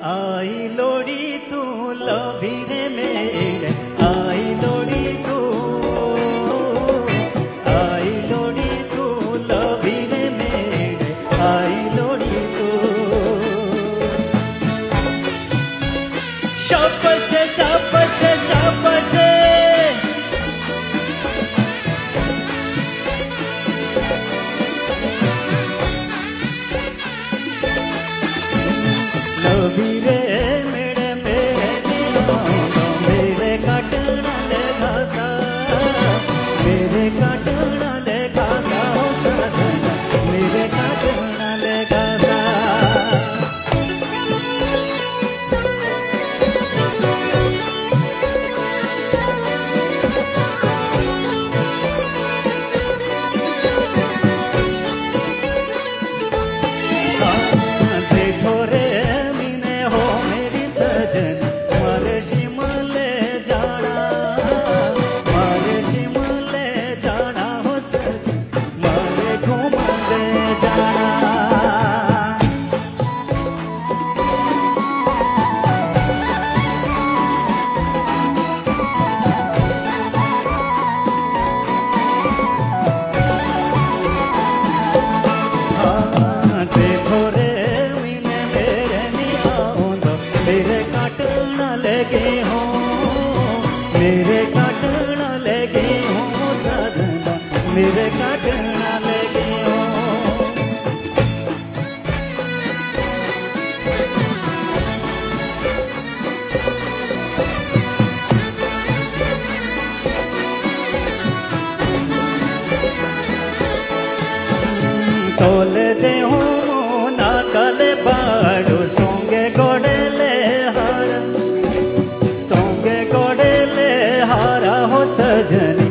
आई लोड़ी तू लभिरे मेड़ आई लोड़ी तू लभिरे मेड़ आई लोड़ी तू शाबाश शाबाश शाबाश लभिरे मेरे मेरे काटना ले घासा मेरे काटना ले घासा सजना मेरे काटना ले घासा मेरे काटना लगे हो सजना मेरे काटना लगे हो तोले दे हो ना कले बाड़ो सोंगे गोड़े हारा हो सजन